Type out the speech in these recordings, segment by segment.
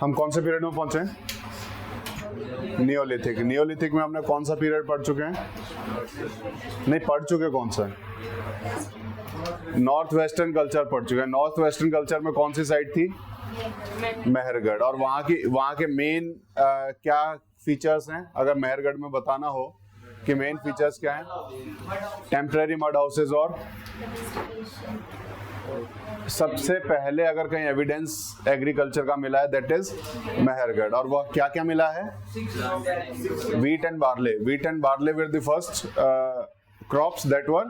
हम कौन से पीरियड में पहुंचे? नियोलिथिक। नियोलिथिक में हमने कौन सा पीरियड पढ़ चुके हैं? नहीं पढ़ चुके, कौन सा है? नॉर्थ वेस्टर्न कल्चर पढ़ चुके हैं। नॉर्थ वेस्टर्न कल्चर में कौन सी साइड थी? मेहरगढ़। और वहाँ के मेन क्या फीचर्स हैं? अगर मेहरगढ़ में बताना हो कि मेन फीचर्स क्या हैं? टेम्पररी मड हाउसेज और सबसे पहले अगर कहीं एविडेंस एग्रीकल्चर का मिला है दैट इज मेहरगढ़। और वह क्या क्या मिला है? Wheat and barley. Wheat and barley were the first crops that were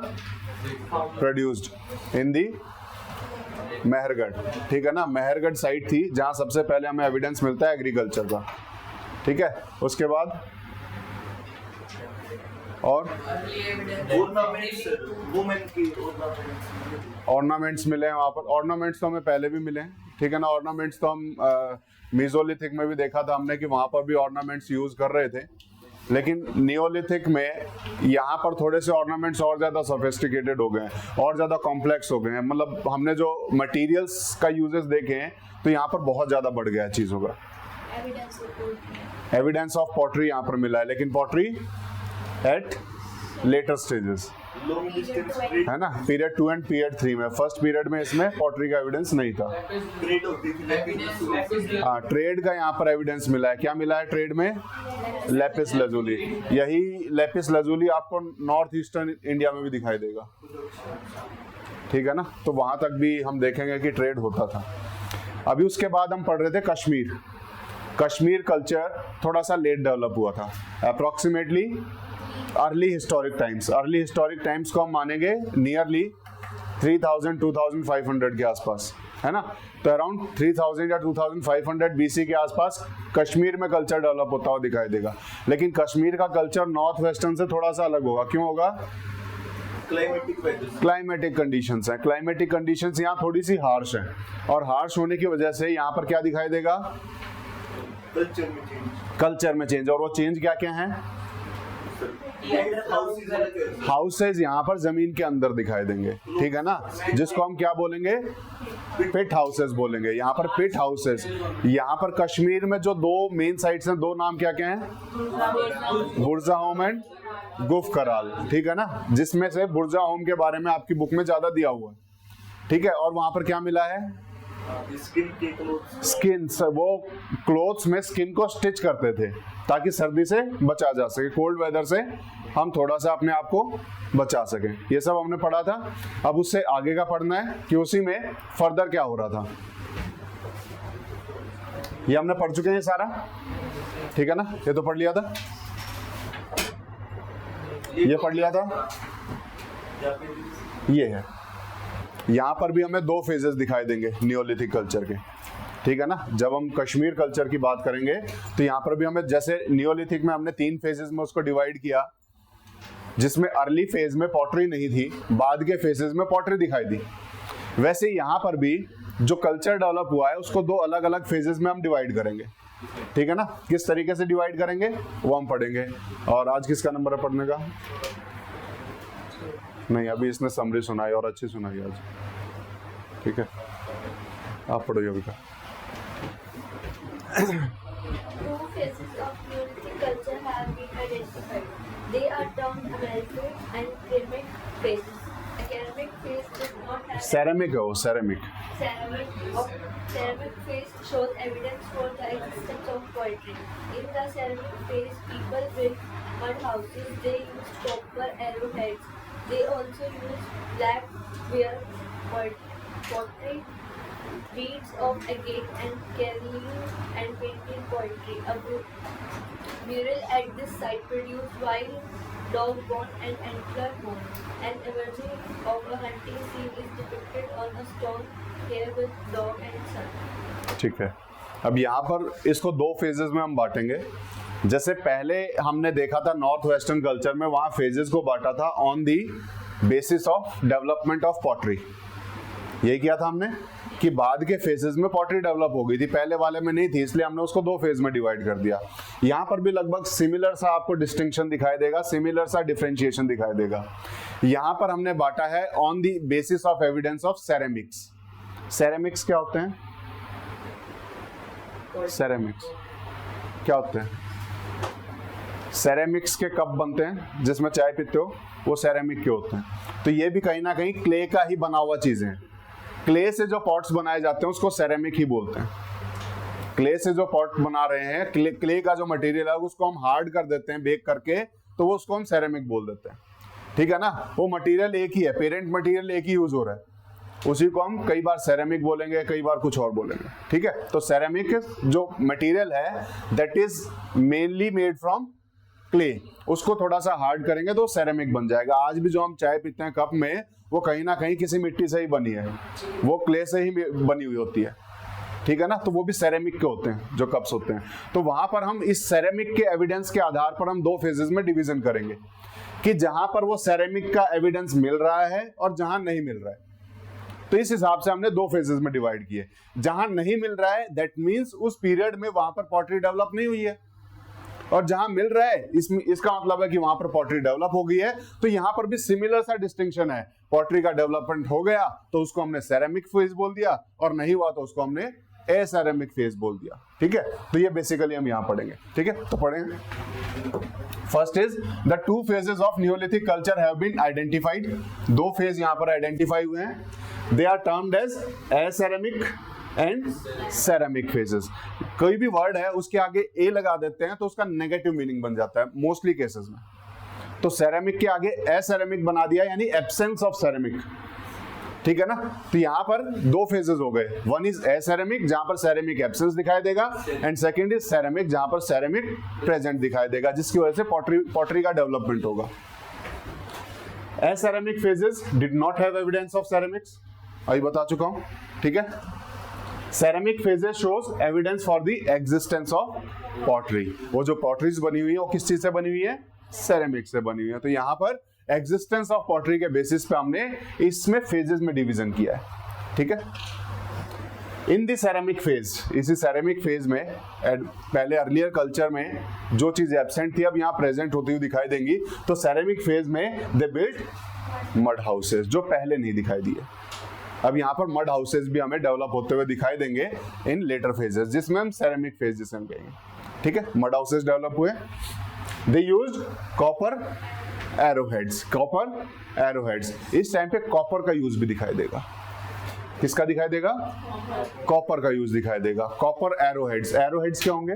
produced in the Mehrgarh. ठीक है ना, मेहरगढ़ साइट थी जहां सबसे पहले हमें एविडेंस मिलता है एग्रीकल्चर का। ठीक है, उसके बाद और ऑर्नामेंट्स मिले हैं वहाँ पर। ऑर्नामेंट्स तो हमें पहले भी मिले हैं, ठीक है ना। ऑर्नामेंट्स तो हम मीजोलिथिक में भी देखा था हमने कि वहाँ पर भी ऑर्नामेंट्स यूज कर रहे थे, लेकिन नियोलिथिक में यहाँ पर थोड़े से ऑर्नामेंट्स और ज़्यादा सोफिस्टिकेटेड हो गए हैं, और ज़्यादा कॉम्प्लेक्स हो गए हैं। मतलब हमने जो मटेरियल्स का यूजेस देखे हैं तो यहाँ पर बहुत ज़्यादा बढ़ गया है चीज़ों का। एविडेंस ऑफ पॉटरी यहाँ पर मिला है, लेकिन पॉटरी एट लेटर स्टेजेस है ना, पीरियड 2 एंड पीरियड 3 में। फर्स्ट पीरियड में इसमें पॉटरी का एविडेंस नहीं था। हाँ, ट्रेड का यहाँ पर एविडेंस मिला है। क्या मिला है ट्रेड में? Lapis lazuli. यही लेपिस लजुली आपको नॉर्थ ईस्टर्न इंडिया में भी दिखाई देगा, ठीक है ना। तो वहां तक भी हम देखेंगे कि ट्रेड होता था। अभी उसके बाद हम पढ़ रहे थे कश्मीर। कश्मीर कल्चर थोड़ा सा लेट डेवलप हुआ था, approximately early historic times. Early historic times को हम मानेंगे नियरली 3000-2500 के आसपास, है ना। तो अराउंड 3000 या 2500 बीसी के आसपास कश्मीर में कल्चर डेवलप होता हुआ दिखाई देगा। लेकिन कश्मीर का कल्चर नॉर्थ वेस्टर्न से थोड़ा सा अलग होगा। क्यों होगा? क्लाइमेटिक कंडीशंस हैं। क्लाइमेटिक कंडीशंस यहाँ थोड़ी सी हार्श है, और हार्श होने की वजह से यहाँ पर क्या दिखाई देगा? कल्चर में चेंज। और वो चेंज क्या क्या है? हाउसेज यहाँ पर जमीन के अंदर दिखाई देंगे, ठीक है ना, जिसको हम क्या बोलेंगे? पिट हाउसेज बोलेंगे। यहाँ पर पिट हाउसेज। यहाँ पर कश्मीर में जो दो मेन साइट्स हैं, दो नाम क्या क्या हैं? बुर्जा होम एंड गुफ कराल, ठीक है ना, जिसमें से बुर्जा होम के बारे में आपकी बुक में ज्यादा दिया हुआ है, ठीक है। और वहां पर क्या मिला है? स्किन। वो क्लोथ्स में स्किन को स्टिच करते थे ताकि सर्दी से बचा जा सके, कोल्ड वेदर से हम थोड़ा सा अपने आप को बचा सके। ये सब हमने पढ़ा था। अब उससे आगे का पढ़ना है कि उसी में फर्दर क्या हो रहा था। ये हमने पढ़ चुके हैं सारा, ठीक है ना। ये तो पढ़ लिया था, ये पढ़ लिया था, ये है। यहाँ पर भी हमें दो फेजेस दिखाई देंगे नियोलिथिक कल्चर के, ठीक है ना। जब हम कश्मीर कल्चर की बात करेंगे तो यहाँ पर भी हमें, जैसे नियोलिथिक में हमने 3 फेजेस में उसको डिवाइड किया, जिसमें अर्ली फेज में पॉटरी नहीं थी, बाद के फेजेस में पॉटरी दिखाई दी। वैसे यहाँ पर भी जो कल्चर डेवलप हुआ है उसको 2 अलग अलग फेजेस में हम डिवाइड करेंगे, ठीक है ना। किस तरीके से डिवाइड करेंगे वो हम पढ़ेंगे। और आज किसका नंबर है पढ़ने का? नहीं, अभी इसने समरी सुनाई और अच्छी सुनाई आज, ठीक है। आप पढ़ो योगिका। Two phases of Neolithic culture have been identified. They are termed amalgamic and ceramic phases. The ceramic phase does not have Ceramic है वो, ceramic phase shows evidence for the existence of poetry. In the ceramic phase, people built mud houses. They used copper arrowheads. They also used blackware pottery, beads of agate, and carving and painting poetry. A mural at this site produced wild dog bone and antler bone. An imagery of a hunting scene is depicted on a stone here with dog and son. ठीक है। अब यहाँ पर इसको 2 phases में हम बांटेंगे। जैसे पहले हमने देखा था नॉर्थ वेस्टर्न कल्चर में, वहां फेजेस को बांटा था on the basis of development of pottery. यही किया था हमने कि बाद के फेजेस में पॉटरी डेवलप हो गई थी, पहले वाले में नहीं थी, इसलिए हमने उसको 2 फेज में डिवाइड कर दिया। यहाँ पर भी लगभग सिमिलर सा आपको डिस्टिंक्शन दिखाई देगा, सिमिलर सा डिफरेंशिएशन दिखाई देगा। यहाँ पर हमने बांटा है on the basis of evidence of ceramics. Ceramics क्या होते हैं? सेरेमिक्स क्या होते हैं? सेरेमिक्स के कप बनते हैं जिसमें चाय पीते हो, वो सेरेमिक के होते हैं। तो ये भी कहीं ना कहीं क्ले का ही बना हुआ चीजें हैं। क्ले से जो पॉट्स बनाए जाते हैं उसको सेरेमिक ही बोलते हैं। क्ले से जो पॉट बना रहे हैं, क्ले का जो मटेरियल है उसको हम हार्ड कर देते हैं बेक करके, तो वो उसको हम सेरेमिक बोल देते हैं। ठीक है ना, वो मटेरियल एक ही है, पेरेंट मटेरियल एक ही यूज हो रहा है, उसी को हम कई बार सेरेमिक बोलेंगे, कई बार कुछ और बोलेंगे। ठीक है, तो सेरेमिक जो मटेरियल है that is mainly made from clay, उसको थोड़ा सा हार्ड करेंगे तो सेरेमिक बन जाएगा। आज भी जो हम चाय पीते हैं कप में, वो कहीं ना कहीं किसी मिट्टी से ही बनी है, वो क्ले से ही बनी हुई होती है। ठीक है ना, तो वो भी सेरेमिक के होते हैं जो कप्स होते हैं। तो वहां पर हम इस सेरेमिक के एविडेंस के आधार पर हम 2 फेजेस में डिवीजन करेंगे कि जहां पर वो सेरेमिक का एविडेंस मिल रहा है और जहां नहीं मिल रहा है। तो इस हिसाब से हमने 2 फेजेस में डिवाइड किए। जहां नहीं मिल रहा है दैट मींस उस पीरियड में वहां पर पॉटरी डेवलप नहीं हुई है, और जहां मिल रहा है इसका मतलब है कि वहां पर पॉटरी डेवलप हो गई है। तो यहां पर भी सिमिलर सा डिस्टिंक्शन है, पॉटरी का डेवलपमेंट हो गया तो उसको हमने सेरेमिक फेज बोल दिया, और नहीं हुआ तो उसको हमने एसेरेमिक फेज बोल दिया। ठीक है, तो ये बेसिकली हम यहां पढ़ेंगे। ठीक है, तो पढ़ेंगे। First is the 2 phases of neolithic culture have been identified. 2 phase यहां पर आइडेंटिफाई हुए हैं। They are termed as aceramic and ceramic phases. कोई भी वर्ड है उसके आगे ए लगा देते हैं तो उसका नेगेटिव मीनिंग बन जाता है मोस्टली केसेस में। तो सेरेमिक के आगे एसेरेमिक बना दिया, यानी एब्सेंस ऑफ सेरेमिक। ठीक है ना, तो यहां पर 2 फेजेस हो गए। वन इज एसेरेमिक जहां पर सेरेमिक एब्सेंस दिखाई देगा, एंड सेकंड इज सेरेमिक जहां पर सेरेमिक प्रेजेंट दिखाई देगा, जिसकी वजह से पॉटरी का डेवलपमेंट होगा। Aceramic phases did not have evidence of ceramics, अभी बता चुका हूं। ठीक है, ceramic phases shows evidence for the existence of pottery. वो जो पॉटरीज बनी हुई है वो किस चीज से बनी हुई है? सेरेमिक से बनी हुई है। तो यहां पर एग्जिस्टेंस ऑफ पॉटरी के बेसिस पे हमने इसमें फेजेस में डिवीजन किया है। ठीक है, इन द सेरेमिक फेज, इसी सेरेमिक फेज में पहले अर्लियर कल्चर में जो चीज एब्सेंट थी अब यहाँ प्रेजेंट होती हुई दिखाई देंगी। तो सेरेमिक फेज में दे बिल्ट मड हाउसेस, जो पहले नहीं दिखाई दिए। अब यहाँ पर मड हाउसेस भी हमें डेवलप होते हुए दिखाई देंगे इन लेटर फेजेस, जिसमें हम सेरेमिक फेज जिसे हम कहेंगे। ठीक है, मड हाउसेस डेवलप हुए। They used copper arrowheads, copper arrowheads. इस टाइम पे कॉपर का यूज भी दिखाई देगा। किसका दिखाई देगा? कॉपर का यूज दिखाई देगा। कॉपर एरोहेड्स, एरोहेड्स क्या होंगे?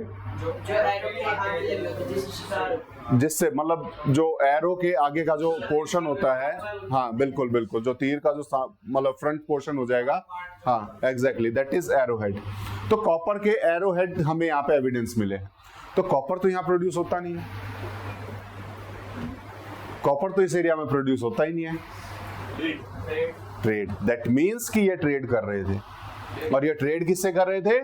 जिससे मतलब जो एरो के आगे का जो पोर्शन होता है, हाँ बिल्कुल बिल्कुल, जो तीर का जो मतलब फ्रंट पोर्शन हो जाएगा, हाँ एग्जैक्टली दैट इज एरोहेड। तो कॉपर के एरोहेड हमें यहाँ पे एविडेंस मिले। तो कॉपर तो यहाँ प्रोड्यूस होता नहीं है, कॉपर तो इस एरिया में प्रोड्यूस होता ही नहीं है। ट्रेड, दैट मीन्स कि ये ट्रेड कर रहे थे, और ये ट्रेड किससे कर रहे थे?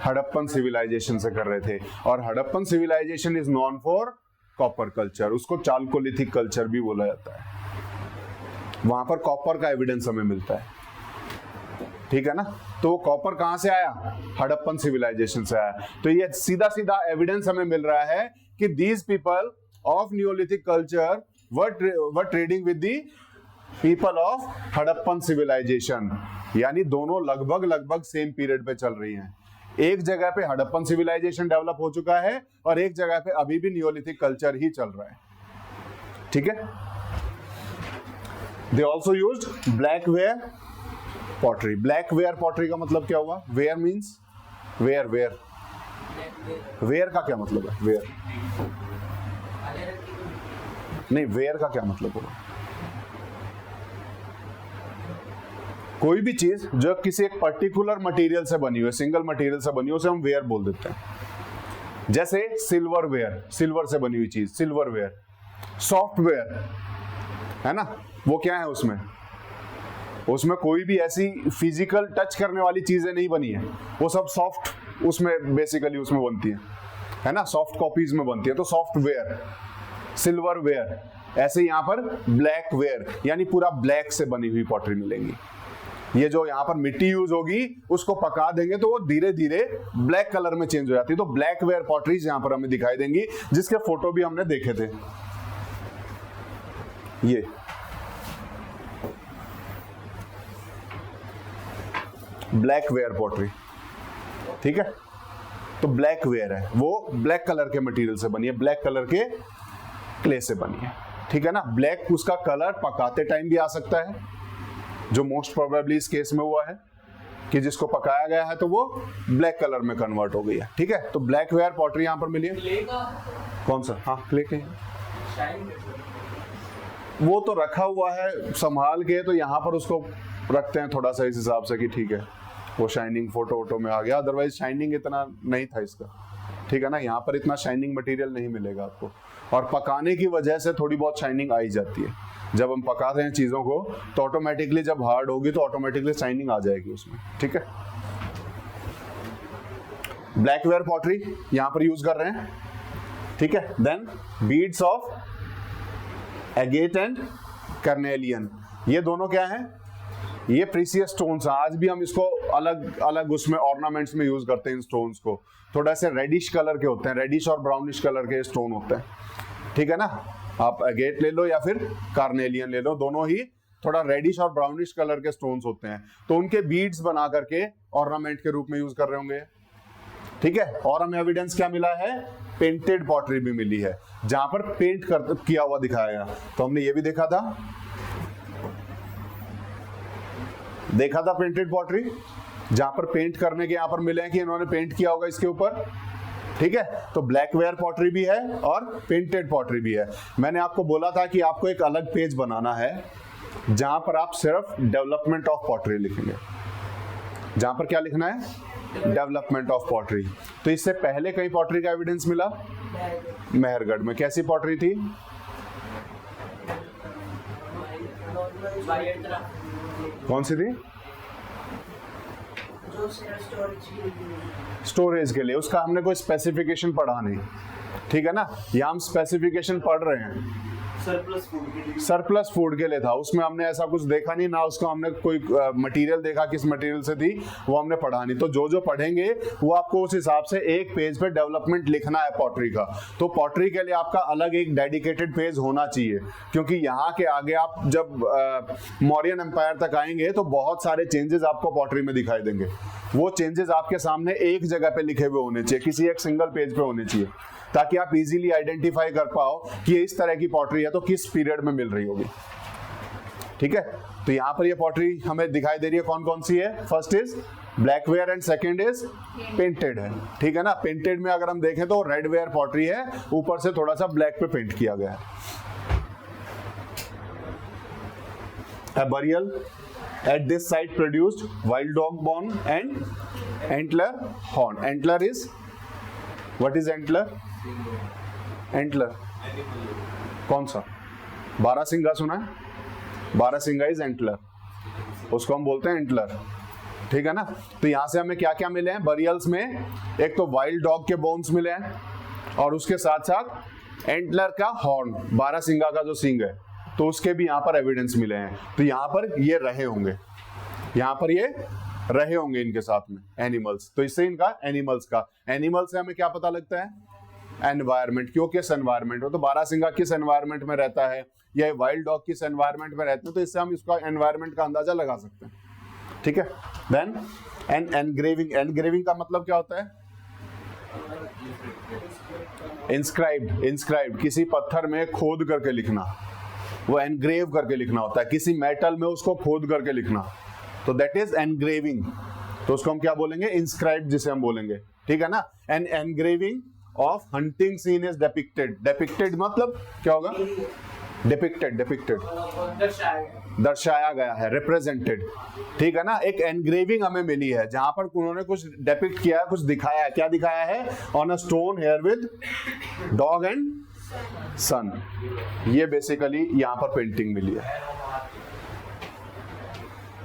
हड़प्पन सिविलाइजेशन से कर रहे थे। और Harappan civilisation is known for copper culture, उसको चालकोलिथिक कल्चर भी बोला जाता है। वहां पर कॉपर का एविडेंस हमें मिलता है। ठीक है ना, तो कॉपर कहां से आया? हड़प्पन सिविलाइजेशन से आया। तो ये सीधा सीधा एविडेंस हमें मिल रहा है कि these people of neolithic culture were trading with the people of Harappan civilisation, यानी दोनों लगभग सेम पीरियड पे चल रही हैं। एक जगह पे हड़प्पन सिविलाइजेशन डेवलप हो चुका है और एक जगह पे अभी भी नियोलिथिक कल्चर ही चल रहा है। ठीक है, they also used black ware pottery. Black ware pottery का मतलब क्या हुआ? वेयर मीन्स वेयर, वेयर का क्या मतलब है? वेयर नहीं, वेयर का क्या मतलब होगा? कोई भी चीज जो किसी एक पर्टिकुलर मटेरियल से बनी हुई है, सिंगल मटेरियल से बनी हुई, उसे हम वेयर बोल देते हैं। जैसे सिल्वर वेयर, सिल्वर से बनी हुई चीज सिल्वर वेयर। सॉफ्टवेयर है ना, वो क्या है? उसमें कोई भी ऐसी फिजिकल टच करने वाली चीजें नहीं बनी है, वो सब सॉफ्ट उसमें बेसिकली उसमें बनती है ना, सॉफ्ट कॉपीज में बनती है। तो सॉफ्टवेयर, सिल्वर वेयर। ऐसे यहाँ पर ब्लैक वेयर, यानी पूरा ब्लैक से बनी हुई पॉटरी मिलेंगी। ये जो यहाँ पर मिट्टी यूज होगी उसको पका देंगे तो वो धीरे धीरे ब्लैक कलर में चेंज हो जाती है। तो ब्लैक वेयर पॉटरीज यहाँ पर हमें दिखाई देंगी, जिसके फोटो भी हमने देखे थे। ये ब्लैक वेयर पॉटरी, ठीक है। तो ब्लैक वेयर है, वो ब्लैक कलर के मटेरियल से बनी है, ब्लैक कलर के क्ले से बनी है, ठीक है ना। ब्लैक उसका कलर पकाते टाइम भी आ सकता है, जो मोस्ट प्रोबेबली इस केस में हुआ है कि जिसको पकाया गया है तो वो ब्लैक कलर में कन्वर्ट हो गई है, ठीक है। तो ब्लैक वेयर पॉटरी यहाँ पर मिली है। कौन सा? हाँ, क्ले के, वो तो रखा हुआ है संभाल के, तो यहाँ पर उसको रखते हैं थोड़ा सा इस हिसाब से कि ठीक है वो शाइनिंग फोटो वोटो में आ गया, अदरवाइज शाइनिंग इतना नहीं था इसका, ठीक है ना। यहाँ पर इतना शाइनिंग मटेरियल नहीं मिलेगा आपको, और पकाने की वजह से थोड़ी बहुत शाइनिंग आ ही जाती है। जब हम पकाते हैं चीजों को तो ऑटोमेटिकली जब हार्ड होगी तो ऑटोमेटिकली शाइनिंग आ जाएगी उसमें, ठीक है। ब्लैक वेयर पॉटरी यहां पर यूज कर रहे हैं, ठीक है। Then beads of agate and carnelian, ये दोनों क्या है? ये प्रीसियस स्टोन्स। आज भी हम इसको अलग अलग उसमें ऑर्नामेंट्स में यूज करते हैं इन स्टोन्स को। थोड़ा से रेडिश कलर के होते हैं, रेडिश और ब्राउनिश कलर के स्टोन होते हैं, ठीक है ना। आप एगेट ले लो या फिर कार्नेलियन ले लो, दोनों ही थोड़ा रेडिश और ब्राउनिश कलर के स्टोन्स होते हैं, तो उनके बीड्स बना करके ऑर्नामेंट के रूप में यूज कर रहे होंगे, ठीक है। और हमें एविडेंस क्या मिला है? पेंटेड पॉटरी भी मिली है, जहां पर पेंट किया हुआ दिखाया गया। तो हमने ये भी देखा था पेंटेड पॉटरी, जहां पर पेंट करने के यहां पर मिले हैं कि इन्होंने पेंट किया होगा इसके ऊपर, ठीक है। तो ब्लैक वेयर पॉटरी भी है और पेंटेड पॉटरी भी है। मैंने आपको बोला था कि आपको एक अलग पेज बनाना है जहां पर आप सिर्फ डेवलपमेंट ऑफ पॉटरी लिखेंगे। जहां पर क्या लिखना है? Development of pottery. तो इससे पहले कहीं पॉटरी का एविडेंस मिला? मेहरगढ़ में। कैसी पॉटरी थी? कौन सी थी? स्टोरेज के लिए। उसका हमने कोई स्पेसिफिकेशन पढ़ा नहीं, ठीक है ना। यहाँ हम स्पेसिफिकेशन पढ़ रहे हैं, सरप्लस फूड के लिए था। उसमें हमने ऐसा कुछ देखा नहीं, ना उसको हमने कोई मटेरियल देखा किस मटेरियल से थी, वो हमने पढ़ा नहीं। तो जो पढ़ेंगे वो आपको उस हिसाब से एक पेज पे डेवलपमेंट लिखना है पॉटरी का। तो पॉटरी के लिए आपका अलग एक डेडिकेटेड पेज होना चाहिए, क्योंकि यहाँ के आगे आप जब मौर्यन एम्पायर तक आएंगे तो बहुत सारे चेंजेस आपको पॉटरी में दिखाई देंगे। वो चेंजेस आपके सामने एक जगह पे लिखे हुए होने चाहिए, किसी एक सिंगल पेज पे होने चाहिए, ताकि आप इजीली आइडेंटिफाई कर पाओ कि ये इस तरह की पॉटरी है तो किस पीरियड में मिल रही होगी, ठीक है। तो यहाँ पर ये पॉटरी हमें दिखाई दे रही है, कौन कौन सी है? First is black ware and second is painted है, ठीक है ना। पेंटेड में अगर हम देखें तो रेड वेयर पॉटरी है, ऊपर से थोड़ा सा ब्लैक पे पेंट किया गया है। Burial at this site produced wild dog bone and antler horn. Antler is, what is antler? Antler कौन सा? बारहसिंगा सुना है? बारहसिंगा इज एंटलर, उसको हम बोलते हैं एंटलर, ठीक है ना। तो यहां से हमें क्या क्या मिले हैं बरियल्स में? एक तो वाइल्ड डॉग के बोन्स मिले हैं, और उसके साथ साथ एंटलर का हॉर्न, बारहसिंगा का जो सींग है, तो उसके भी यहाँ पर एविडेंस मिले हैं। तो यहाँ पर ये रहे होंगे, यहाँ पर ये रहे होंगे इनके साथ में एनिमल्स। तो इससे इनका एनिमल्स से हमें क्या पता लगता है? एनवायरमेंट। क्यों? किस एनवायरमेंट में? तो बारहसिंगा किस एनवायरमेंट में रहता है, या वाइल्ड डॉग किस एनवायरमेंट में रहते हैं, तो इससे हम इसका एनवायरमेंट का अंदाजा लगा सकते हैं, ठीक है। Then engraving. एनग्रेविंग का मतलब क्या होता है? इंस्क्राइब्ड, किसी पत्थर में खोद करके लिखना, वो एनग्रेव करके लिखना होता है। किसी मेटल में उसको खोद करके लिखना, तो दैट इज एनग्रेविंग। तो उसको हम क्या बोलेंगे? इंस्क्राइब्ड, जिसे हम बोलेंगे, ठीक है ना। An engraving of hunting scene is depicted. Depicted मतलब क्या होगा? डिपिक्टेड दर्शाया गया है, रिप्रेजेंटेड, ठीक है ना। एक एनग्रेविंग हमें मिली है जहां पर उन्होंने कुछ डिपिक्ट किया है, कुछ दिखाया है। क्या दिखाया है? On a stone here with dog and sun. ये बेसिकली यहां पर पेंटिंग मिली है।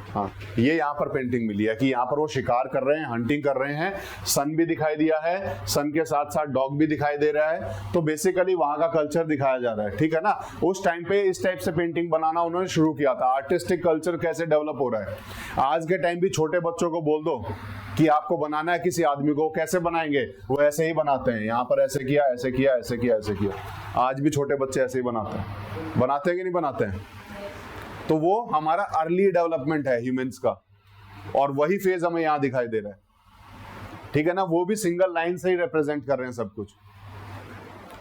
हाँ, ये यहाँ पर पेंटिंग मिली है कि यहाँ पर वो शिकार कर रहे हैं, हंटिंग कर रहे हैं। सन भी दिखाई दिया है, सन के साथ साथ डॉग भी दिखाई दे रहा है। तो बेसिकली वहाँ का कल्चर दिखाया जा रहा है, ठीक है ना। उस टाइम पे इस टाइप से पेंटिंग बनाना उन्होंने शुरू किया था। आर्टिस्टिक कल्चर कैसे डेवलप हो रहा है। आज के टाइम भी छोटे बच्चों को बोल दो कि आपको बनाना है किसी आदमी को, कैसे बनाएंगे? वो ऐसे ही बनाते हैं। यहाँ पर ऐसे किया, ऐसे किया, ऐसे किया, ऐसे किया। आज भी छोटे बच्चे ऐसे ही बनाते हैं कि नहीं बनाते हैं? तो वो हमारा अर्ली डेवलपमेंट है ह्यूमंस का, और वही फेज हमें यहां दिखाई दे रहा है। ठीक है ना, वो भी सिंगल लाइन से ही रिप्रेजेंट कर रहे हैं सब कुछ।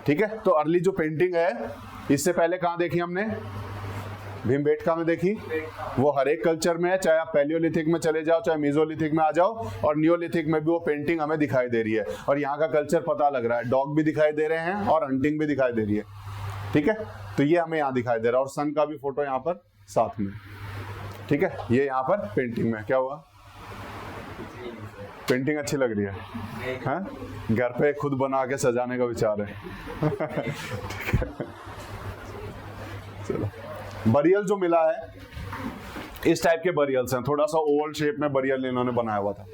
ठीक है, तो अर्ली जो पेंटिंग है इससे पहले कहाँ देखी हमने, भीमबेटका में देखी। वो हर एक कल्चर में है, चाहे आप पैलियोलिथिक में चले जाओ चाहे मेसोलिथिक में आ जाओ, और नियोलिथिक में भी वो पेंटिंग हमें दिखाई दे रही है और यहाँ का कल्चर पता लग रहा है। डॉग भी दिखाई दे रहे हैं और हंटिंग भी दिखाई दे रही है। ठीक है, तो ये हमें यहाँ दिखाई दे रहा है और सन का भी फोटो यहाँ पर साथ में। ठीक है, ये यहाँ पर पेंटिंग में क्या हुआ, पेंटिंग अच्छी लग रही है, हाँ? घर पे खुद बना के सजाने का विचार है। ठीक है, चलो। बरियल जो मिला है इस टाइप के बरियल्स हैं, थोड़ा सा ओवल शेप में बरियल इन्होंने बनाया हुआ था।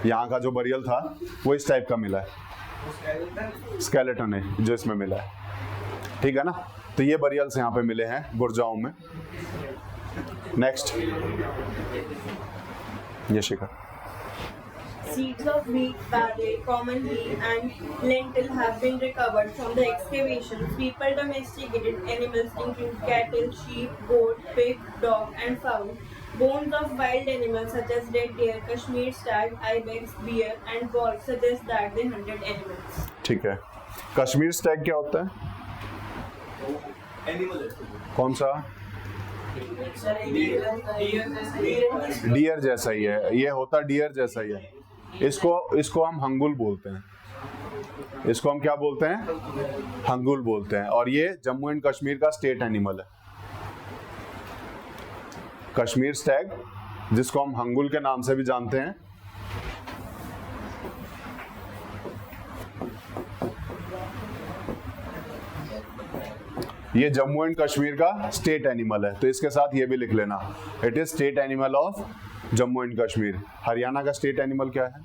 यहाँ का जो बरियल था वो इस टाइप का मिला है, स्केलेटन है जो इसमें मिला है। ठीक है ना, तो ये बरियल्स यहाँ पे मिले हैं गुर्जाओं में। नेक्स्ट, ये शिखर। Seeds of wheat, barley, common pea, and lentil have been recovered from the excavations. People domesticated animals include cattle, sheep, goat, pig, dog, and fowl. Bones of wild animals such as red deer, Kashmir stag, ibex, bear, and wolf suggest that they hunted animals. ठीक है, Kashmir Stag क्या होता है? Animal कौन सा? Dear जैसा ही है, ये होता डियर जैसा ही है। इसको हम हंगुल बोलते हैं। इसको हम क्या बोलते हैं? हंगुल बोलते हैं। और ये जम्मू एंड कश्मीर का स्टेट एनिमल है, कश्मीर स्टैग, जिसको हम हंगुल के नाम से भी जानते हैं। ये जम्मू एंड कश्मीर का स्टेट एनिमल है, तो इसके साथ ये भी लिख लेना, it is state animal of Jammu and Kashmir. Haryana का स्टेट एनिमल क्या है?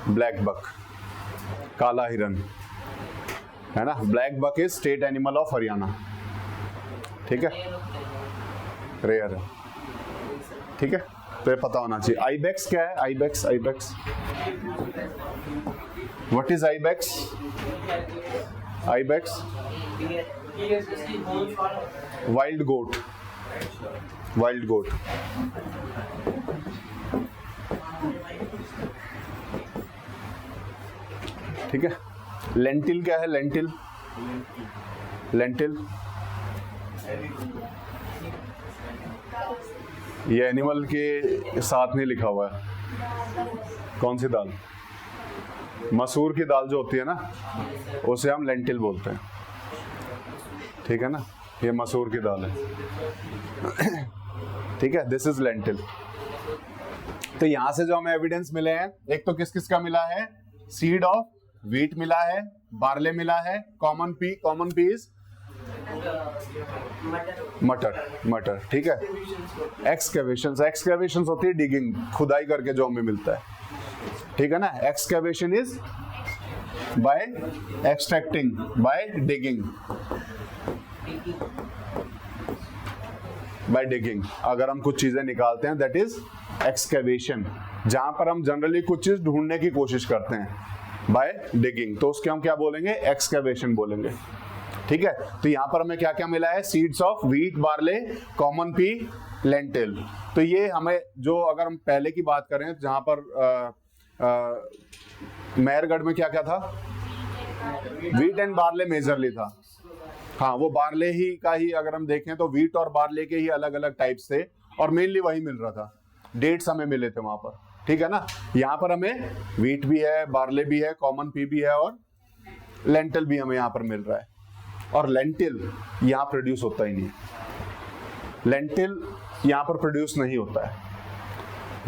ब्लैक बक, काला हिरन, है ना। Black buck is state animal of Haryana. ठीक है, रेयर है। ठीक है, तो ये पता होना चाहिए। आइबेक्स क्या है? Ibex, ibex, what is ibex? Ibex wild goat, wild goat. ठीक है, लेंटिल क्या है? लेंटिल, लेंटिल ये एनिमल के साथ नहीं लिखा हुआ है। कौन सी दाल? मसूर की दाल जो होती है ना, उसे हम लेंटिल बोलते हैं। ठीक है ना, ये मसूर की दाल है। ठीक है, दिस इज लेंटिल। तो यहां से जो हमें एविडेंस मिले हैं, एक तो किस किस का मिला है? सीड ऑफ व्हीट मिला है, बार्ले मिला है, कॉमन पी, कॉमन पीज मटर, मटर। ठीक है, एक्सकेवेशंस, एक्सकेवेशंस होती है डिगिंग, खुदाई करके जो हमें मिलता है। ठीक है ना, excavation is by extracting, by digging, by digging. अगर हम कुछ चीजें निकालते हैं दैट इज एक्सकेवेशन। जहां पर हम जनरली कुछ चीज ढूंढने की कोशिश करते हैं बाय डिगिंग, तो उसके हम क्या बोलेंगे? एक्सकेवेशन बोलेंगे। ठीक है, तो यहां पर हमें क्या क्या मिला है? Seeds of wheat, barley, common P, lentil. तो ये हमें जो, अगर हम पहले की बात करें जहां पर मेहरगढ़ में क्या क्या था? व्हीट एंड बार्ले मेजरली था। हाँ, वो बार्ले ही का ही अगर हम देखें तो व्हीट और बार्ले के ही अलग अलग टाइप्स थे और मेनली वही मिल रहा था। डेट्स हमें मिले थे वहां पर। ठीक है ना, यहाँ पर हमें व्हीट भी है, बार्ले भी है, कॉमन पी भी है और लेंटिल भी हमें यहाँ पर मिल रहा है। और लेंटिल यहाँ प्रोड्यूस होता ही नहीं है, लेंटिल यहाँ पर प्रोड्यूस नहीं होता है।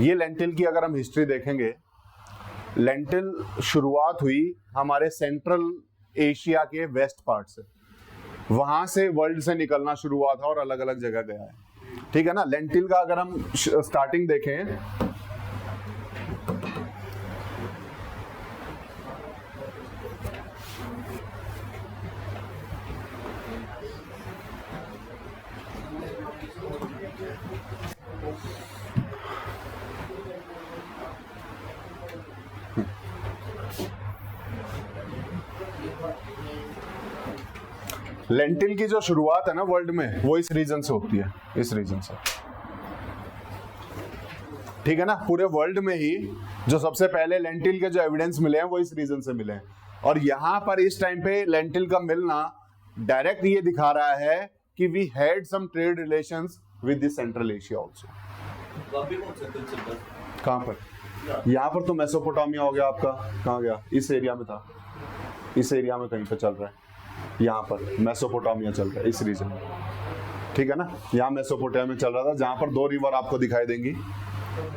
ये लेंटिल की अगर हम हिस्ट्री देखेंगे, लेंटिल शुरुआत हुई हमारे सेंट्रल एशिया के वेस्ट पार्ट से, वहां से वर्ल्ड से निकलना शुरू हुआ था और अलग अलग जगह गया है। ठीक है ना, लेंटिल का अगर हम स्टार्टिंग देखें, लेंटिल की जो शुरुआत है ना वर्ल्ड में, वो इस रीजन से होती है, इस रीजन से। ठीक है ना, पूरे वर्ल्ड में ही जो सबसे पहले लेंटिल के जो एविडेंस मिले हैं वो इस रीजन से मिले हैं। और यहाँ पर इस टाइम पे लेंटिल का मिलना डायरेक्ट ये दिखा रहा है कि we had some trade relations with the Central Asia also. कहाँ पर? यहाँ पर तो मेसोपोटामिया हो गया आपका, कहाँ गया? इस एरिया में था, इस एरिया में कहीं पे चल रहा है, यहाँ पर मेसोपोटामिया चल रहा है इस रीजन में, ठीक है ना। यहाँ मेसोपोटामिया चल रहा था जहाँ पर दो रिवर आपको दिखाई देंगी,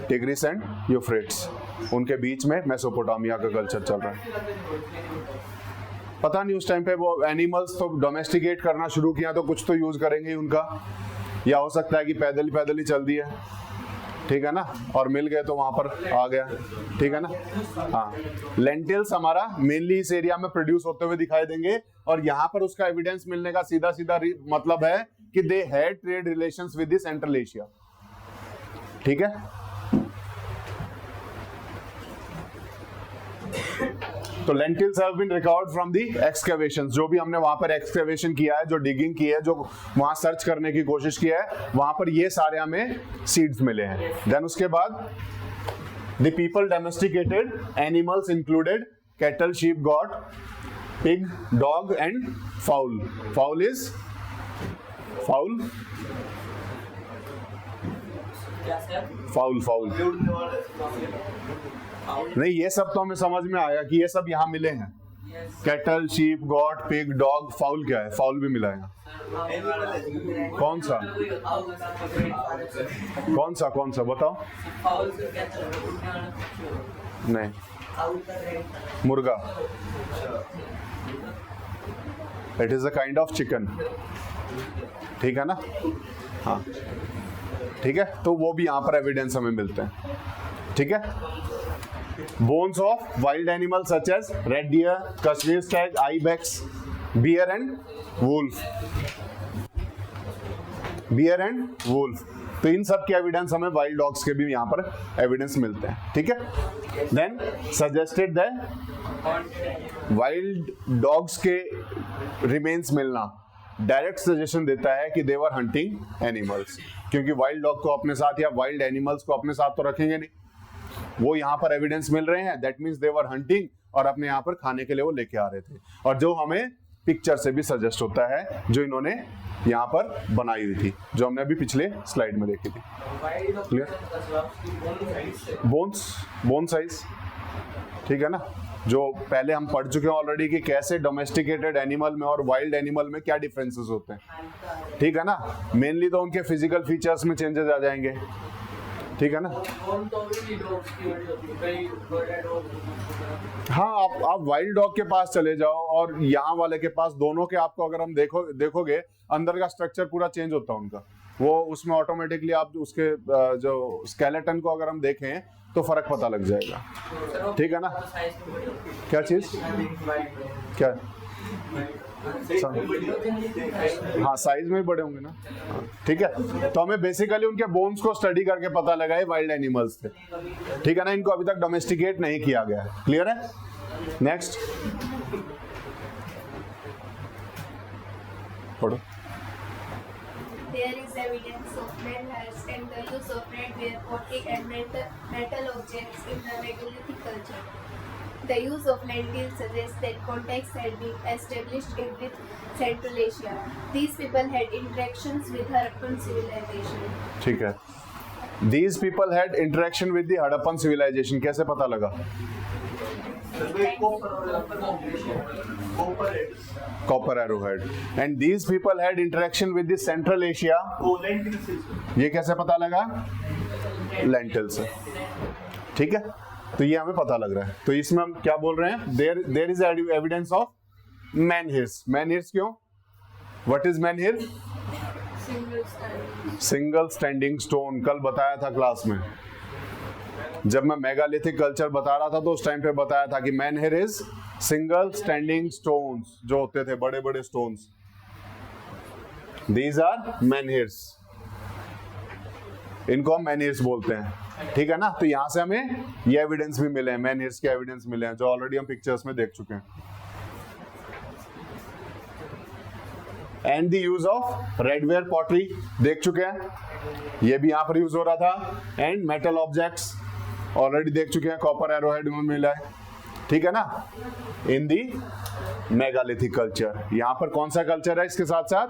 टिग्रिस एंड यूफ्रेट्स, उनके बीच में मेसोपोटामिया का कल्चर चल रहा है। पता नहीं उस टाइम पे वो एनिमल्स तो डोमेस्टिकेट करना शुरू किया तो कुछ तो यूज करेंगे उनका, या हो सकता है कि पैदल ही चल दिए, ठीक है ना, और मिल गए तो वहां पर आ गया, ठीक है ना। हाँ, लेंटिल्स हमारा मेनली इस एरिया में प्रोड्यूस होते हुए दिखाई देंगे, और यहाँ पर उसका एविडेंस मिलने का सीधा मतलब है कि they had trade relations with the Central Asia, ठीक है। तो lentils have been recovered from the excavations, जो भी हमने वहां पर एक्सकेवेशन किया है, जो डिगिंग की है, जो वहां सर्च करने की कोशिश की है, वहां पर ये सारे हमें सीड्स मिले हैं। देन उसके बाद the people domesticated animals included cattle, sheep, got, pig, dog and foul. Foul is foul, foul नहीं, ये सब तो हमें समझ में आया कि ये सब यहाँ मिले हैं। Cattle, sheep, got, pig, dog, foul क्या है? फाउल भी मिला है। कौन सा कौन सा बताओ? नहीं, मुर्गा, it is a kind of chicken, ठीक है ना। हाँ ठीक है, तो वो भी यहाँ पर एविडेंस हमें मिलते हैं, ठीक है। Bones of wild animals such as red deer, Kashmir stag, ibex, bear and wolf. Bear and wolf. तो इन सब के एविडेंस हमें वाइल्ड डॉग्स के भी यहाँ पर एविडेंस मिलते हैं, ठीक है। Then suggested that wild dogs के रिमेन्स मिलना डायरेक्ट सजेशन देता है कि दे वर हंटिंग एनिमल्स, क्योंकि वाइल्ड डॉग को अपने साथ या वाइल्ड एनिमल्स को अपने साथ तो रखेंगे नहीं, वो यहाँ पर एविडेंस मिल रहे हैं, that means they were hunting, और अपने यहाँ पर खाने के लिए वो लेके आ रहे थे, और जो हमें पिक्चर से भी सजेस्ट होता है जो इन्होंने यहाँ पर बनाई हुई थी, जो हमने अभी पिछले स्लाइड में देखी थी। क्लियर? बोन साइज, ठीक है ना, जो पहले हम पढ़ चुके हैं ऑलरेडी कि कैसे डोमेस्टिकेटेड एनिमल में और वाइल्ड एनिमल में क्या डिफरेंसेस होते हैं, ठीक है ना। मेनली तो उनके फिजिकल फीचर्स में चेंजेस आ जाएंगे, ठीक है ना। हाँ, आप वाइल्ड डॉग के पास चले जाओ और यहाँ वाले के पास, दोनों के आपको अगर हम देखोगे अंदर का स्ट्रक्चर पूरा चेंज होता है उनका, वो उसमें ऑटोमेटिकली आप उसके जो स्केलेटन को अगर हम देखें तो फर्क पता लग जाएगा, ठीक है ना। क्या चीज? क्या? हाँ, साइज में भी बड़े होंगे ना, ठीक है। तो हमें बेसिकली उनके बोन्स को स्टडी करके पता लगा है वाइल्ड एनिमल्स थे, ठीक है ना। इनको अभी तक डोमेस्टिकेट नहीं किया गया है, क्लियर है। नेक्स्ट पढ़ो। There is evidence of men hairs and the use of redware, aquatic and metal objects in the megalithic culture. The use of lentils suggests that contacts had been established with Central Asia. These people had interactions with Harappan civilization. ठीक है, These people had interaction with the Harappan civilization. कैसे पता लगा? Copper arrowhead. And these people had interaction with the Central Asia. ये कैसे पता लगा? Lentils से, ठीक है। तो ये हमें पता लग रहा है। तो इसमें हम क्या बोल रहे हैं? There is evidence of menhirs. Menhirs क्यों? What is menhir? Single standing stone. कल बताया था क्लास में, जब मैं मेगालिथिक कल्चर बता रहा था तो उस टाइम पे बताया था कि menhir is single standing stones, जो होते थे बड़े बड़े स्टोन्स, दीज आर menhirs। इनको हम menhirs बोलते हैं, ठीक है ना। तो यहां से हमें ये एविडेंस भी मिले हैं, menhirs के एविडेंस मिले हैं, जो ऑलरेडी हम पिक्चर्स में देख चुके हैं। And the use of redware pottery देख चुके हैं, ये भी यहाँ पर यूज हो रहा था। एंड मेटल ऑब्जेक्ट्स ऑलरेडी देख चुके हैं, कॉपर एरोहेड में मिला है, ठीक है ना। इन दी मेगालिथिक कल्चर, यहाँ पर कौन सा कल्चर है इसके साथ साथ?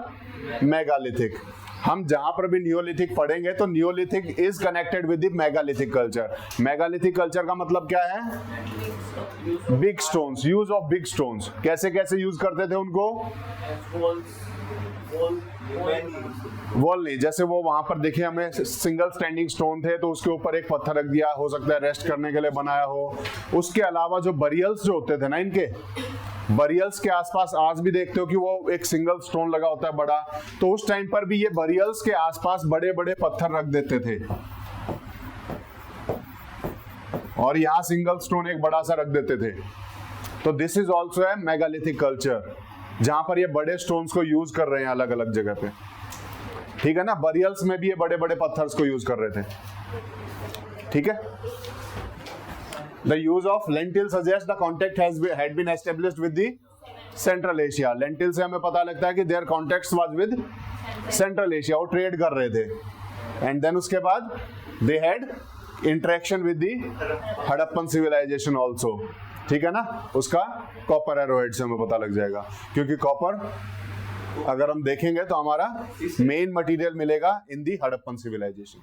मेगालिथिक। हम जहां पर भी नियोलिथिक पढ़ेंगे तो Neolithic is connected with the megalithic culture. Megalithic culture का मतलब क्या है? Big stones, use of big stones. कैसे कैसे यूज करते थे उनको? वॉल नहीं, जैसे वो वहां पर देखिए हमें सिंगल स्टैंडिंग स्टोन थे तो उसके ऊपर एक पत्थर रख दिया, हो सकता है रेस्ट करने के लिए बनाया हो। उसके अलावा जो बरियल्स जो होते थे ना, इनके बरियल्स के आसपास आज भी देखते हो कि वो एक सिंगल स्टोन लगा होता है बड़ा, तो उस टाइम पर भी ये बरियल्स के आसपास बड़े बड़े पत्थर रख देते थे और यहाँ सिंगल स्टोन एक बड़ा सा रख देते थे। तो this is also a megalithic culture, जहां पर ये बड़े स्टोन्स को यूज कर रहे हैं अलग अलग जगह पे, ठीक है ना। बरियल्स में भी ये बड़े बड़े पत्थर्स को यूज कर रहे थे, ठीक है। The use of lentil suggests the contact had been established with the Central Asia. Lentil से हमें पता लगता है कि their contacts was with Central Asia, वो ट्रेड कर रहे थे। And then उसके बाद they had interaction with the Harappan civilization also, ठीक है ना। उसका कॉपर एरोहेड से हमें पता लग जाएगा, क्योंकि कॉपर अगर हम देखेंगे तो हमारा मेन मटेरियल मिलेगा इन दी हड़प्पन सिविलाइजेशन,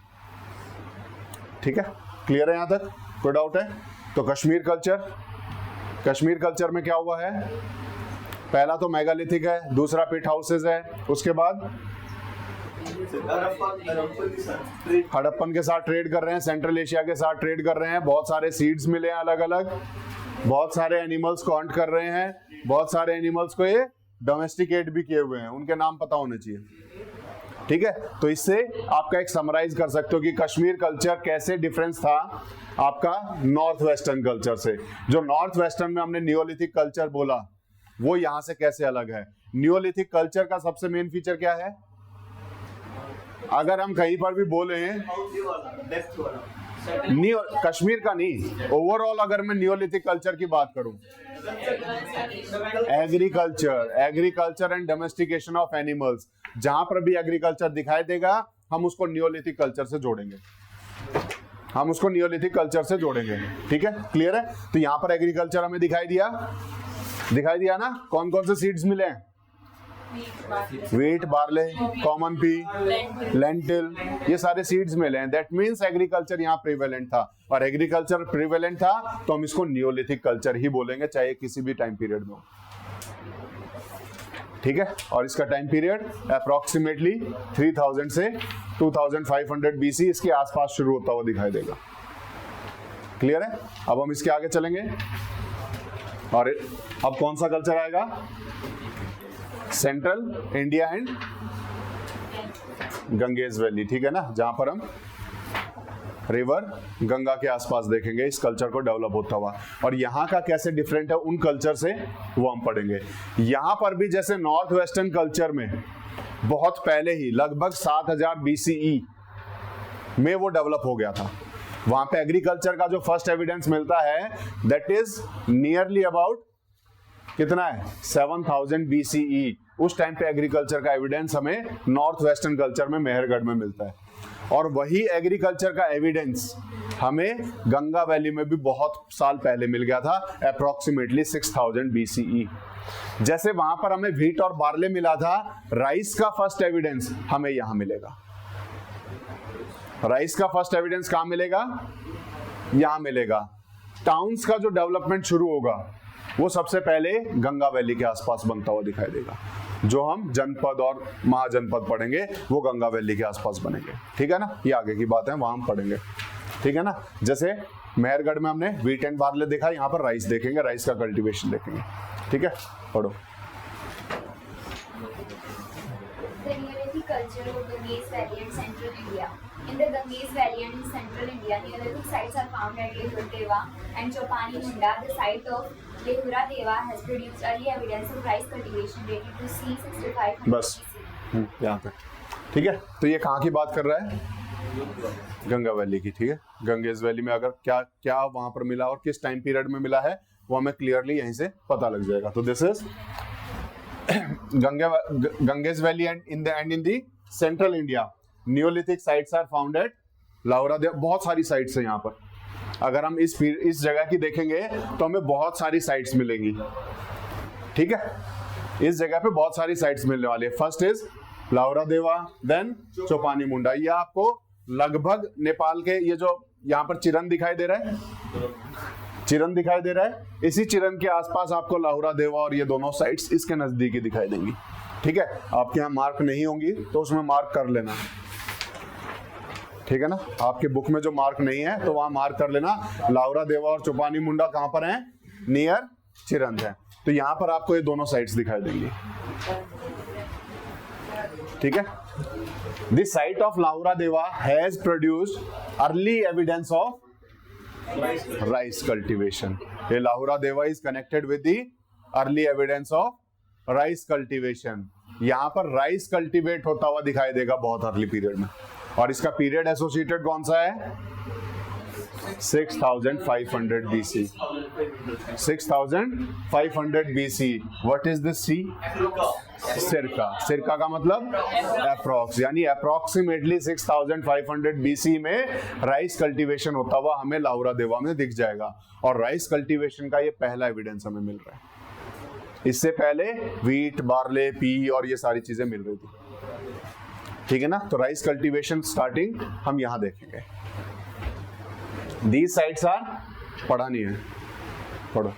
ठीक है। क्लियर है यहाँ तक? कोई डाउट है? तो कश्मीर कल्चर में क्या हुआ है? पहला तो मेगालिथिक है, दूसरा पिट हाउसेस है, उसके बाद हड़प्पन के साथ ट्रेड कर रहे हैं, सेंट्रल एशिया के साथ ट्रेड कर रहे हैं, बहुत सारे सीड्स मिले हैं अलग अलग, बहुत सारे एनिमल्स को हंट कर रहे हैं, बहुत सारे एनिमल्स को ये डोमेस्टिकेट भी किए हुए हैं, उनके नाम पता होने चाहिए, ठीक है। तो इससे आपका एक समराइज कर सकते हो कि कश्मीर कल्चर कैसे डिफरेंस था आपका नॉर्थ वेस्टर्न कल्चर से। जो नॉर्थ वेस्टर्न में हमने नियोलिथिक कल्चर बोला, वो यहां से कैसे अलग है। नियोलिथिक कल्चर का सबसे मेन फीचर क्या है? अगर हम कहीं पर भी बोले कश्मीर का नहीं, ओवरऑल अगर मैं नियोलिथिक कल्चर की बात करूं, agriculture and domestication of animals, जहां पर भी एग्रीकल्चर दिखाई देगा हम उसको नियोलिथिक कल्चर से जोड़ेंगे, ठीक है। क्लियर है? तो यहां पर एग्रीकल्चर हमें दिखाई दिया ना। कौन कौन से सीड्स मिले हैं? Wheat, barley, common P, lentil, ये सारे सीड्स मिले हैं। दैट मींस एग्रीकल्चर यहाँ प्रिवेलेंट था, और एग्रीकल्चर प्रिवेलेंट था तो हम इसको नियोलिथिक कल्चर ही बोलेंगे, चाहे किसी भी टाइम पीरियड में हो, ठीक है। और इसका टाइम पीरियड अप्रोक्सीमेटली 3000 से 2500 BC इसके आसपास शुरू होता हुआ दिखाई देगा। क्लियर है? अब हम इसके आगे चलेंगे, और अब कौन सा कल्चर आएगा? Central India and Ganges valley, ठीक है ना, जहां पर हम रिवर गंगा के आसपास देखेंगे इस कल्चर को डेवलप होता हुआ। और यहाँ का कैसे डिफरेंट है उन कल्चर से, वो हम पढ़ेंगे। यहाँ पर भी जैसे नॉर्थ वेस्टर्न कल्चर में बहुत पहले ही लगभग 7000 BCE में वो डेवलप हो गया था। वहां पे एग्रीकल्चर का जो फर्स्ट एविडेंस मिलता है दैट इज नियरली अबाउट कितना है? 7000 BCE। उस टाइम पे एग्रीकल्चर का एविडेंस हमें नॉर्थ वेस्टर्न कल्चर में मेहरगढ़ में मिलता है, और वही एग्रीकल्चर का एविडेंस हमें गंगा वैली में भी बहुत साल पहले मिल गया था, अप्रोक्सीमेटली 6000 BCE। जैसे वहां पर हमें व्हीट और बार्ले मिला था, राइस का फर्स्ट एविडेंस हमें यहां मिलेगा। राइस का फर्स्ट एविडेंस कहां मिलेगा? यहां मिलेगा। टाउन्स का जो डेवलपमेंट शुरू होगा वो सबसे पहले गंगा वैली के आसपास बनता हुआ दिखाई देगा। जो हम जनपद और महाजनपद पढ़ेंगे वो गंगा वैली के आसपास बनेंगे, ठीक है ना। ये आगे की बात है, वहां हम पढ़ेंगे, ठीक है ना। जैसे मेहरगढ़ में हमने व्हीट एंड बार्ले देखा, यहाँ पर राइस देखेंगे, राइस का कल्टीवेशन देखेंगे, ठीक है। पढ़ो। Culture of Ganges Valley and Central India. In the Ganges Valley and in Central India, Neolithic sites are found at Lehur and Chopani Munda. The site of Lehura Deva has produced early evidence of rice cultivation dated to c. 6500 बस यहाँ तक, ठीक है। तो ये कहाँ की बात कर रहा है? गंगा वैली की, ठीक है। गंगेज वैली में अगर क्या क्या वहां पर मिला और किस टाइम पीरियड में मिला है वो हमें क्लियरली यहीं से पता लग जाएगा। तो this is Ganges Valley and in the central India, Neolithic sites are found at लाहौरा देवा। बहुत सारी साइट्स है यहाँ पर। अगर हम इस जगह की देखेंगे तो हमें बहुत सारी साइट्स मिलेंगी, ठीक है। इस जगह पे बहुत सारी साइट्स मिलने वाली है। फर्स्ट इज लाहौरा देवा, देन चौपानी मुंडा। ये आपको लगभग नेपाल के, ये जो यहाँ पर चिरन दिखाई दे रहा है, चिरन दिखाई दे रहा है, इसी चिरन के आसपास आपको लाहौरा देवा और ये दोनों साइट्स इसके नजदीक दिखाई देंगी, ठीक है। आपके यहाँ मार्क नहीं होंगी तो उसमें मार्क कर लेना, ठीक है ना। आपके बुक में जो मार्क नहीं है तो वहां मार्क कर लेना। लाहौरा देवा और चौपानी मुंडा कहां पर हैं? नियर चिरन है। तो यहां पर आपको ये दोनों साइट्स दिखाई देंगी, ठीक है। द साइट ऑफ लाहौरा देवा has produced early evidence of rice cultivation. ये लाहौरा देवा is connected with the early evidence of rice cultivation. यहां पर राइस कल्टीवेट होता हुआ दिखाई देगा बहुत अर्ली पीरियड में। और इसका पीरियड एसोसिएटेड कौन सा है? 6500 BC। 6500 BC। What is this C? Circa. Circa का मतलब अप्रॉक्स, यानी अप्रॉक्सीमेटली 6500 BC में राइस कल्टीवेशन होता हुआ हमें लाहौरा देवा में दिख जाएगा। और राइस कल्टीवेशन का ये पहला एविडेंस हमें मिल रहा है। इससे पहले व्हीट, बार्ले, पी और ये सारी चीजें मिल रही थी, ठीक है ना। तो राइस कल्टीवेशन स्टार्टिंग हम यहां देखेंगे। These sites are, पढ़ा नहीं है, पढ़ो।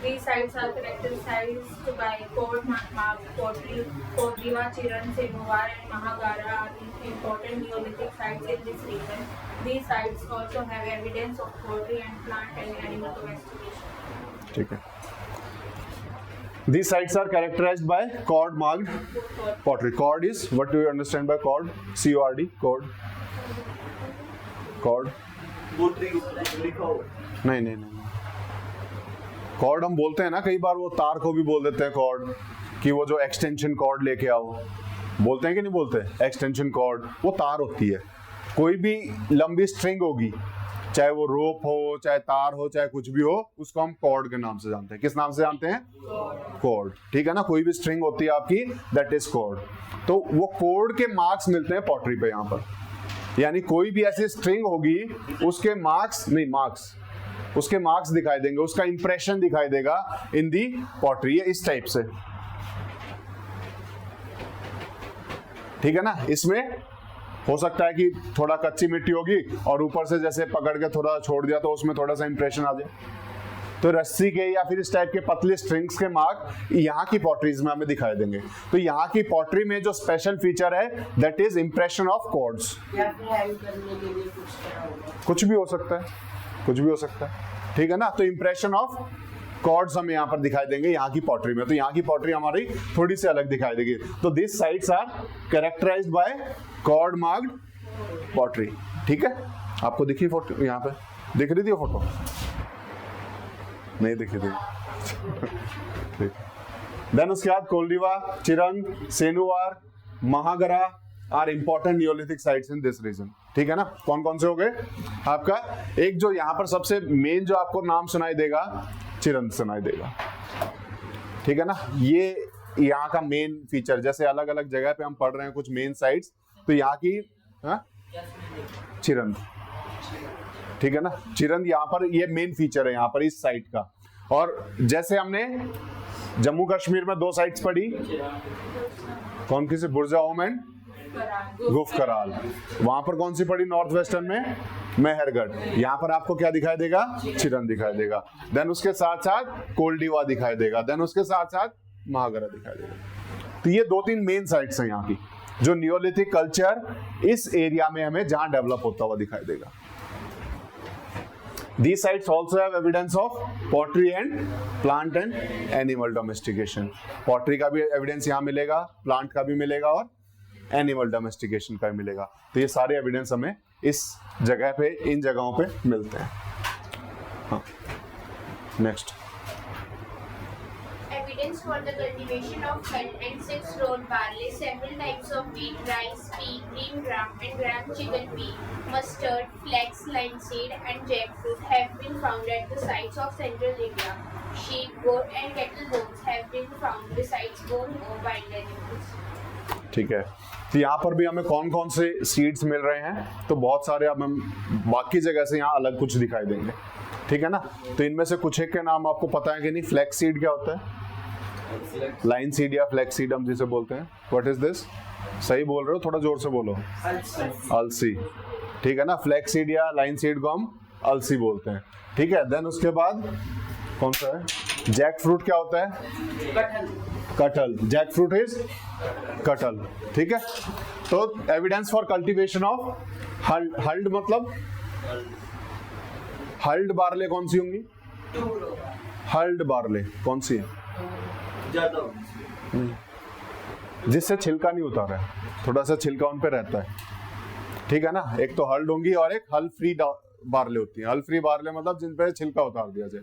These sites are characterized by cord mark pottery. Kodriva, Chiran, Senovar, and Mahagara are important Neolithic sites in this region. These sites also have evidence of pottery and plant and animal domestication. ठीक है। These sites are characterized by cord marked pottery. Cord is, what do you understand by cord? C-O-R-D, cord. Cord. नहीं। Cord हम बोलते हैं ना, कई बार वो तार को भी बोल देते हैं कॉर्ड, कि वो जो एक्सटेंशन कॉर्ड लेके आओ, बोलते हैं कि नहीं बोलते? एक्सटेंशन कॉर्ड वो तार होती है। कोई भी लंबी स्ट्रिंग होगी, चाहे वो रोप हो, चाहे तार हो, चाहे कुछ भी हो, उसको हम कॉर्ड के नाम से जानते हैं। किस नाम से जानते हैं? कॉर्ड, ठीक है ना। कोई भी स्ट्रिंग होती है आपकी, दैट इज कॉर्ड। तो वो कॉर्ड के मार्क्स मिलते हैं पॉटरी पे यहाँ पर। यानी कोई भी ऐसी स्ट्रिंग होगी, उसके मार्क्स नहीं, मार्क्स, उसके मार्क्स दिखाई देंगे, उसका इंप्रेशन दिखाई देगा इन दी पॉटरी, इस टाइप से, ठीक है ना। इसमें हो सकता है कि थोड़ा कच्ची मिट्टी होगी और ऊपर से जैसे पकड़ के थोड़ा छोड़ दिया तो उसमें थोड़ा सा इंप्रेशन आ जाए। तो रस्सी के या फिर इस टाइप के पतले स्ट्रिंग्स के मार्क यहाँ की पॉटरीज में हमें दिखाई देंगे। तो यहाँ की पॉटरी में जो स्पेशल फीचर है, that is impression of cords. कुछ भी हो सकता है, कुछ भी हो सकता है, ठीक है ना। तो इंप्रेशन ऑफ कॉर्ड्स हमें यहाँ पर दिखाई देंगे यहाँ की पॉटरी में। तो यहाँ की पॉटरी हमारी थोड़ी सी अलग दिखाई देगी। तो this sites are characterized by cord marked pottery, ठीक है। आपको दिखी फोटो? यहाँ पे दिख रही थी फोटो? नहीं दिखी थी, ठीक। देन उसके बाद Koldihwa, Chirand, Senuwar, Mahagara are important neolithic sites in this region, ठीक है ना। कौन कौन से हो गए आपका? एक जो यहाँ पर सबसे मेन जो आपको नाम सुनाई देगा, चिरंद सुनाई देगा, ठीक है ना। ये यहाँ का मेन फीचर, जैसे अलग अलग जगह पे हम पढ़ रहे हैं कुछ मेन साइट्स, तो यहाँ की चिरंद, ठीक है ना। चिरंद यहाँ पर ये मेन फीचर है यहाँ पर इस साइट का। और जैसे हमने जम्मू कश्मीर में 2 साइट्स पढ़ी, कौन सी? बुर्जा होम एंड गुफ कराल। वहां पर कौन सी पड़ी? नॉर्थ वेस्टर्न में मेहरगढ़। यहाँ पर आपको क्या दिखाई देगा? चिरन दिखाई देगा। देन उसके साथ साथ कोल्डिवा दिखाई देगा। देन उसके साथ साथ महागरा दिखाई देगा। तो ये 2-3 मेन साइट्स हैं यहाँ की, जो नियोलिथिक कल्चर इस एरिया में हमें जहां डेवलप होता हुआ दिखाई देगा। These sites also have evidence of pottery and plant and animal domestication. Pottery का भी एविडेंस यहाँ मिलेगा, प्लांट का भी मिलेगा और एनिमल डोमेस्टिकेशन का भी मिलेगा। तो ये सारे एविडेंस हमें इस जगह पे, इन जगहों पे मिलते हैं। हाँ, next. Evidence for the cultivation of hen and 6-row barley, several types of wheat, rice, pea, green gram and gram chicken pea, mustard, flax, linseed and jackfruit have been found at the sites of central India. Sheep, goat and cattle bones been found besides bone or wild animals. ठीक है, तो यहाँ पर भी हमें कौन कौन से सीड्स मिल रहे हैं, तो बहुत सारे, अब हम बाकी जगह से यहाँ अलग कुछ दिखाई देंगे, ठीक है ना। तो इनमें से कुछ एक के नाम आपको पता है कि नहीं? फ्लैक्स सीड क्या होता है? लाइन सीड या फ्लैक्स सीड हम जिसे बोलते हैं। What is this? सही बोल रहे हो, थोड़ा जोर से बोलो। अलसी, ठीक है ना। फ्लैक्स सीड या लाइन सीड को हम अलसी बोलते हैं, ठीक है। देन उसके बाद कौन सा है? जैक फ्रूट क्या होता है? कटहल। जैक फ्रूट इज कटहल, ठीक है। तो evidence for cultivation of hulled मतलब हल्ड बार्ले कौन सी होंगी? हल्ड बार्ले कौन सी है? जिससे छिलका नहीं उतारा है, थोड़ा सा छिलका उन पे रहता है, ठीक है ना। एक तो हल्ड होंगी और एक हल फ्री बार्ले होती है। हल फ्री बार्ले मतलब जिन पे छिलका उतार दिया जाए,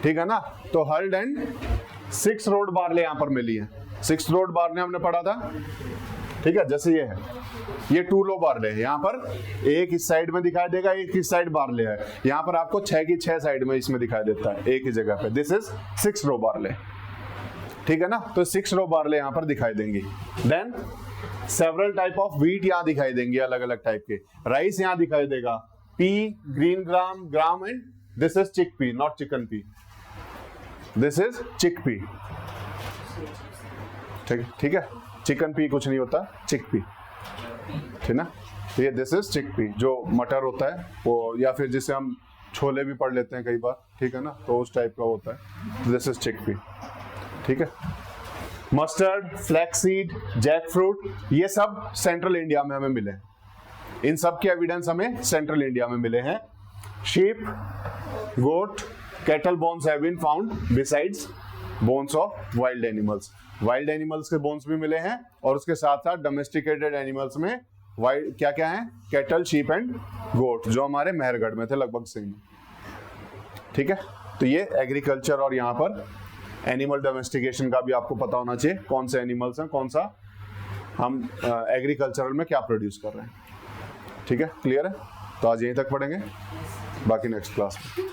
ठीक है ना। तो हल्ड एंड 6 रोड बार्ले यहाँ पर मिली है। 6 रोड बार्ले हमने पढ़ा था, ठीक है। जैसे ये है, ये 2 लो बार्ले है। यहाँ पर एक इस साइड में दिखाई देगा, एक इस साइड बार्ले है। यहाँ पर आपको 6 की 6 साइड में इसमें दिखाई देता है एक ही जगह पे। दिस इज 6 रो बार्ले, ठीक है ना। तो 6 रो बार्ले यहाँ पर दिखाई देंगी। Then several type of wheat यहाँ दिखाई देंगे, अलग अलग टाइप के। राइस यहाँ दिखाई देगा, pea, green gram and this is chickpea, not chicken pea. This is chickpea, ठीक है। चिकन पी कुछ नहीं होता, चिक पी, ठीक ना। तो ये दिस इज चिक पी, जो मटर होता है वो, या फिर जिसे हम छोले भी पढ़ लेते हैं कई बार, ठीक है ना। तो उस टाइप का होता है। दिस इज चिक पी, ठीक है। Mustard, flaxseed, jackfruit, ये सब सेंट्रल इंडिया में हमें मिले। इन सब के एविडेंस हमें सेंट्रल इंडिया में मिले हैं। Sheep, goat, cattle bones have been found besides bones of wild animals. Wild animals के बोन्स भी मिले हैं, और उसके साथ साथ डोमेस्टिकेटेड एनिमल्स में वाइल्ड क्या क्या है? कैटल, शीप एंड गोट, जो हमारे मेहरगढ़ में थे लगभग सेम, ठीक है। तो ये एग्रीकल्चर और यहाँ पर एनिमल डोमेस्टिकेशन का भी आपको पता होना चाहिए, कौन से एनिमल्स हैं, कौन सा हम एग्रीकल्चरल में क्या प्रोड्यूस कर रहे हैं, ठीक है। क्लियर है? तो आज यहीं तक पढ़ेंगे, बाकी नेक्स्ट क्लास में।